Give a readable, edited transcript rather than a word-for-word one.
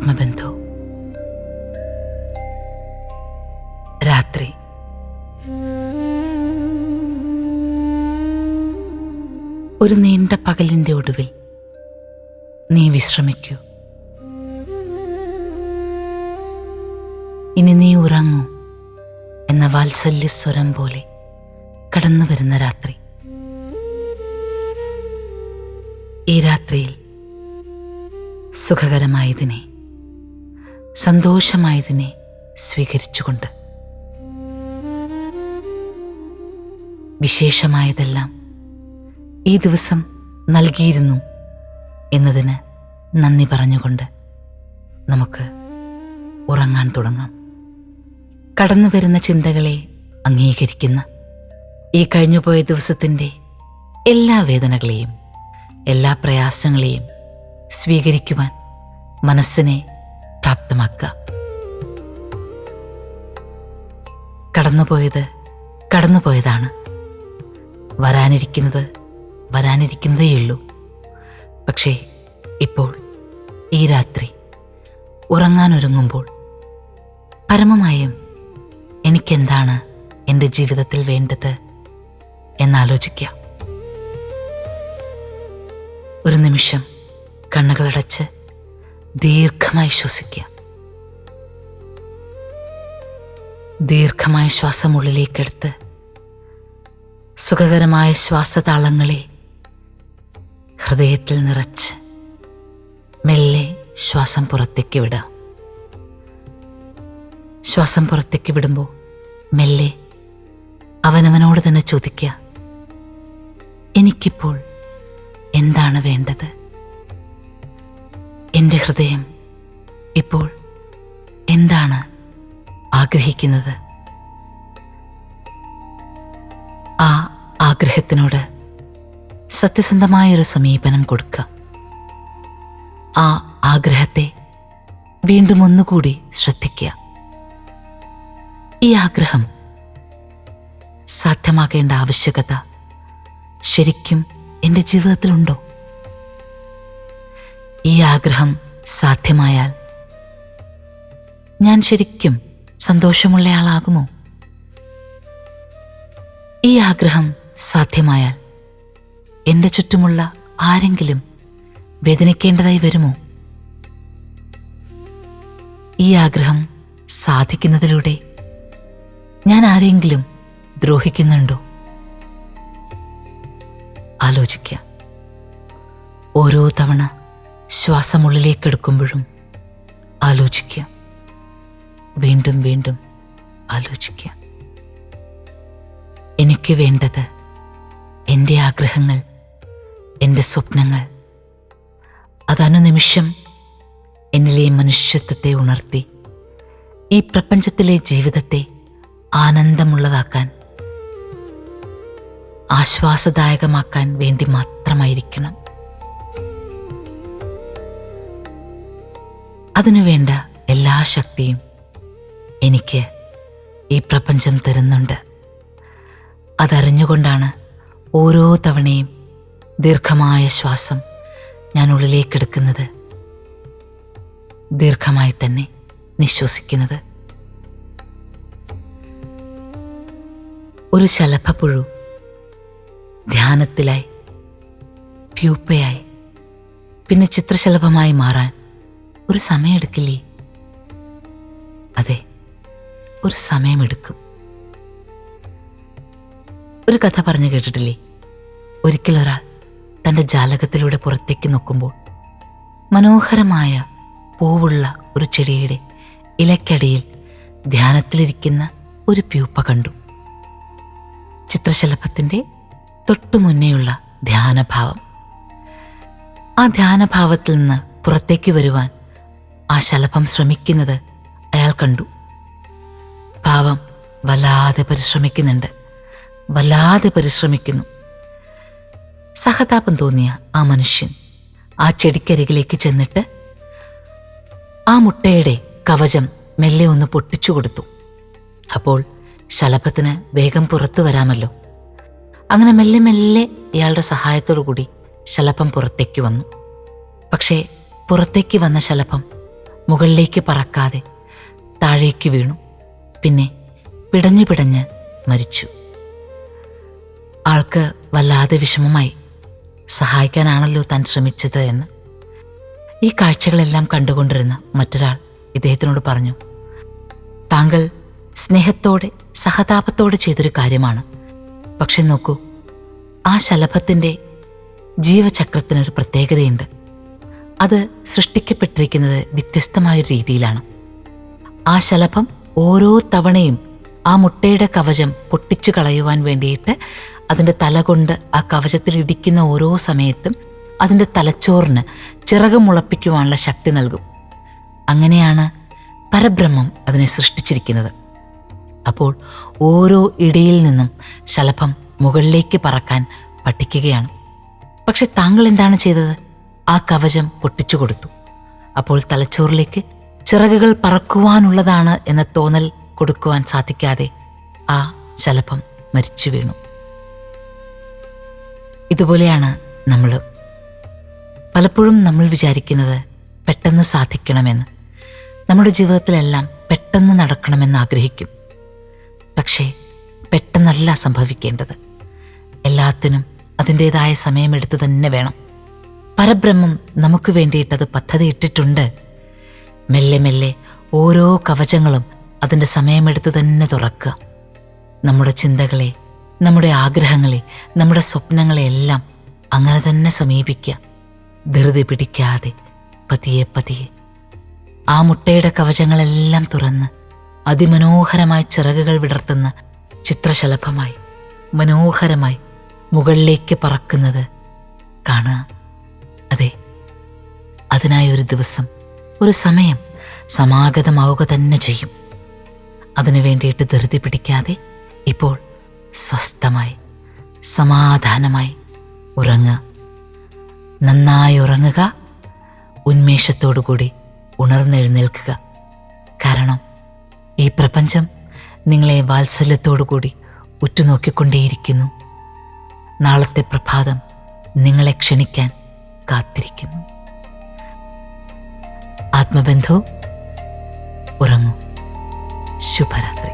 ആത്മബന്ധു. രാത്രി. ഒരു നീണ്ട പകലിന്റെ ഒടുവിൽ നീ വിശ്രമിക്കൂ. ഇനി നീ ഉറങ്ങൂ എന്ന വാത്സല്യസ്വരം പോലെ കടന്നു വരുന്ന രാത്രി. ഈ രാത്രിയിൽ സുഖകരമായതിനെ, സന്തോഷമായതിനെ സ്വീകരിച്ചുകൊണ്ട് വിശേഷമായതെല്ലാം ഈ ദിവസം നൽകിയിരുന്നു എന്നതിന് നന്ദി പറഞ്ഞുകൊണ്ട് നമുക്ക് ഉറങ്ങാൻ തുടങ്ങാം. കടന്നു വരുന്ന ചിന്തകളെ അംഗീകരിക്കുന്ന ഈ കഴിഞ്ഞുപോയ ദിവസത്തിൻ്റെ എല്ലാ വേദനകളെയും എല്ലാ പ്രയാസങ്ങളെയും സ്വീകരിക്കുവാൻ മനസ്സിനെ പ്രാപ്തമാക്കുക. കടന്നുപോയത് കടന്നുപോയതാണ്. വരാനിരിക്കുന്നത് വരാനിരിക്കുന്നതേയുള്ളൂ. പക്ഷേ ഇപ്പോൾ ഈ രാത്രി ഉറങ്ങാനൊരുങ്ങുമ്പോൾ പരമമായും എനിക്കെന്താണ് എൻ്റെ ജീവിതത്തിൽ വേണ്ടത് എന്നാലോചിക്കുക. ഒരു നിമിഷം കണ്ണുകളടച്ച് ദീർഘമായി ശ്വസിക്കുക. ദീർഘമായ ശ്വാസം ഉള്ളിലേക്കെടുത്ത് സുഖകരമായ ശ്വാസതാളങ്ങളെ ഹൃദയത്തിൽ നിറച്ച് മെല്ലെ ശ്വാസം പുറത്തേക്ക് വിടാം. ശ്വാസം പുറത്തേക്ക് വിടുമ്പോൾ മെല്ലെ അവനവനോട് തന്നെ ചോദിക്കുക, എനിക്കിപ്പോൾ എന്താണ് വേണ്ടത്? എൻ്റെ ഹൃദയം ഇപ്പോൾ എന്താണ് ആഗ്രഹിക്കുന്നത്? ആ ആഗ്രഹത്തിനോട് സത്യസന്ധമായൊരു സമീപനം കൊടുക്കുക. ആ ആഗ്രഹത്തെ വീണ്ടും ഒന്നുകൂടി ശ്രദ്ധിക്കുക. ഈ ആഗ്രഹം സാധ്യമാക്കേണ്ട ആവശ്യകത ശരിക്കും എൻ്റെ ജീവിതത്തിലുണ്ടോ? ഈ ആഗ്രഹം സാധ്യമായാൽ ഞാൻ ശരിക്കും സന്തോഷമുള്ളയാളാകുമോ? ഈ ആഗ്രഹം സാധ്യമായാൽ എൻ്റെ ചുറ്റുമുള്ള ആരെങ്കിലും വേദനിക്കേണ്ടതായി വരുമോ? ഈ ആഗ്രഹം സാധിക്കുന്നതിലൂടെ ഞാൻ ആരെങ്കിലും ദ്രോഹിക്കുന്നുണ്ടോ? ആലോചിക്കുക. ഓരോ തവണ ശ്വാസമുള്ളിലേക്കെടുക്കുമ്പോഴും ആലോചിക്കുക. വീണ്ടും വീണ്ടും ആലോചിക്കുക. എനിക്ക് വേണ്ടത് എൻ്റെ ആഗ്രഹങ്ങൾ, എൻ്റെ സ്വപ്നങ്ങൾ. അതനുനിമിഷം എന്നിലെ മനുഷ്യത്വത്തെ ഉണർത്തി ഈ പ്രപഞ്ചത്തിലെ ജീവിതത്തെ ആനന്ദമുള്ളതാക്കാൻ, ആശ്വാസദായകമാക്കാൻ വേണ്ടി മാത്രമായിരിക്കണം. അതിനുവേണ്ട എല്ലാ ശക്തിയും എനിക്ക് ഈ പ്രപഞ്ചം തരുന്നുണ്ട്. അതറിഞ്ഞുകൊണ്ടാണ് ഓരോ തവണയും ദീർഘമായ ശ്വാസം ഞാൻ ഉള്ളിലേക്കെടുക്കുന്നത്, ദീർഘമായി തന്നെ നിശ്വസിക്കുന്നത്. ഒരു ശലഭപ്പുഴു ധ്യാനത്തിലായി, പ്യൂപ്പയായി, പിന്നെ ചിത്രശലഭമായി മാറാൻ ഒരു സമയമെടുക്കില്ലേ? അതെ, ഒരു സമയമെടുക്കും. ഒരു കഥ പറഞ്ഞു കേട്ടിട്ടില്ലേ? ഒരിക്കലൊരാൾ തൻ്റെ ജാലകത്തിലൂടെ പുറത്തേക്ക് നോക്കുമ്പോൾ മനോഹരമായ പൂവുള്ള ഒരു ചെടിയുടെ ഇലക്കടിയിൽ ധ്യാനത്തിലിരിക്കുന്ന ഒരു പ്യൂപ്പ കണ്ടു. ചിത്രശലഭത്തിൻ്റെ തൊട്ടുമുന്നേയുള്ള ധ്യാനഭാവം. ആ ധ്യാനഭാവത്തിൽ നിന്ന് പുറത്തേക്ക് വരുവാൻ ആ ശലഭം ശ്രമിക്കുന്നത് അയാൾ കണ്ടു. ഭാവം വല്ലാതെ പരിശ്രമിക്കുന്നു. സഹതാപം തോന്നിയ ആ മനുഷ്യൻ ആ ചെടിക്കരികിലേക്ക് ചെന്നിട്ട് ആ മുട്ടയുടെ കവചം മെല്ലെ ഒന്ന് പൊട്ടിച്ചു കൊടുത്തു. അപ്പോൾ ശലഭത്തിന് വേഗം പുറത്തു വരാമല്ലോ. അങ്ങനെ മെല്ലെ മെല്ലെ ഇയാളുടെ സഹായത്തോടു കൂടി ശലഭം പുറത്തേക്ക് വന്നു. പക്ഷേ പുറത്തേക്ക് വന്ന ശലഭം മുകളിലേക്ക് പറക്കാതെ താഴേക്ക് വീണു. പിന്നെ പിടഞ്ഞു പിടഞ്ഞ് മരിച്ചു. ആൾക്ക് വല്ലാതെ വിഷമമായി. സഹായിക്കാനാണല്ലോ താൻ ശ്രമിച്ചത് എന്ന്. ഈ കാഴ്ചകളെല്ലാം കണ്ടുകൊണ്ടിരുന്ന മറ്റൊരാൾ ഇദ്ദേഹത്തിനോട് പറഞ്ഞു, താങ്കൾ സ്നേഹത്തോടെ സഹതാപത്തോടെ ചെയ്തൊരു കാര്യമാണ്. പക്ഷെ നോക്കൂ, ആ ശലഭത്തിൻ്റെ ജീവചക്രത്തിനൊരു പ്രത്യേകതയുണ്ട്. അത് സൃഷ്ടിക്കപ്പെട്ടിരിക്കുന്നത് വ്യത്യസ്തമായൊരു രീതിയിലാണ്. ആ ശലഭം ഓരോ തവണയും ആ മുട്ടയുടെ കവചം പൊട്ടിച്ചു കളയുവാൻ വേണ്ടിയിട്ട് അതിൻ്റെ തല കൊണ്ട് ആ കവചത്തിൽ ഇടിക്കുന്ന ഓരോ സമയത്തും അതിൻ്റെ തലച്ചോറിന് ചിറക് മുളപ്പിക്കുവാനുള്ള ശക്തി നൽകും. അങ്ങനെയാണ് പരബ്രഹ്മം അതിനെ സൃഷ്ടിച്ചിരിക്കുന്നത്. അപ്പോൾ ഓരോ ഇടിയിൽ നിന്നും ശലഭം മുകളിലേക്ക് പറക്കാൻ പഠിക്കുകയാണ്. പക്ഷെ താങ്കൾ എന്താണ് ചെയ്തത്? ആ കവചം പൊട്ടിച്ചു കൊടുത്തു. അപ്പോൾ തലച്ചോറിലേക്ക് ചിറകുകൾ പറക്കുവാനുള്ളതാണ് എന്ന തോന്നൽ കൊടുക്കുവാൻ സാധിക്കാതെ ആ ശലഭം മരിച്ചു വീണു. ഇതുപോലെയാണ് നമ്മൾ പലപ്പോഴും നമ്മൾ വിചാരിക്കുന്നത് പെട്ടെന്ന് സാധിക്കണമെന്ന്. നമ്മുടെ ജീവിതത്തിലെല്ലാം പെട്ടെന്ന് നടക്കണമെന്ന് ആഗ്രഹിക്കും. പക്ഷേ പെട്ടെന്നല്ല സംഭവിക്കേണ്ടത്. എല്ലാത്തിനും അതിൻ്റെതായ സമയമെടുത്ത് തന്നെ വേണം. പരബ്രഹ്മം നമുക്ക് വേണ്ടിയിട്ടത് പദ്ധതി ഇട്ടിട്ടുണ്ട്. മെല്ലെ മെല്ലെ ഓരോ കവചങ്ങളും അതിൻ്റെ സമയമെടുത്ത് തന്നെ തുറക്കുക. നമ്മുടെ ചിന്തകളെ, നമ്മുടെ ആഗ്രഹങ്ങളെ, നമ്മുടെ സ്വപ്നങ്ങളെ എല്ലാം അങ്ങനെ തന്നെ സമീപിക്കുക. ധൃതി പിടിക്കാതെ പതിയെ പതിയെ ആ മുട്ടയുടെ കവചങ്ങളെല്ലാം തുറന്ന് അതിമനോഹരമായി ചിറകുകൾ വിടർത്തുന്ന ചിത്രശലഭമായി മനോഹരമായി മുകളിലേക്ക് പറക്കുന്നത് കാണുക. അതെ, അതിനായൊരു ദിവസം, ഒരു സമയം സമാഗതമാവുക തന്നെ ചെയ്യും. അതിനു വേണ്ടിയിട്ട് ധൃതി പിടിക്കാതെ ഇപ്പോൾ സ്വസ്ഥമായി സമാധാനമായി ഉറങ്ങുക. നന്നായി ഉറങ്ങുക. ഉന്മേഷത്തോടുകൂടി ഉണർന്നെഴുന്നേൽക്കുക. കാരണം ഈ പ്രപഞ്ചം നിങ്ങളെ വാത്സല്യത്തോടുകൂടി ഉറ്റുനോക്കിക്കൊണ്ടേയിരിക്കുന്നു. നാളത്തെ പ്രഭാതം നിങ്ങളെ ക്ഷണിക്കാൻ കാത്തിരിക്കുന്നു. ആത്മബന്ധു, ഉറങ്ങൂ. ശുഭരാത്രി.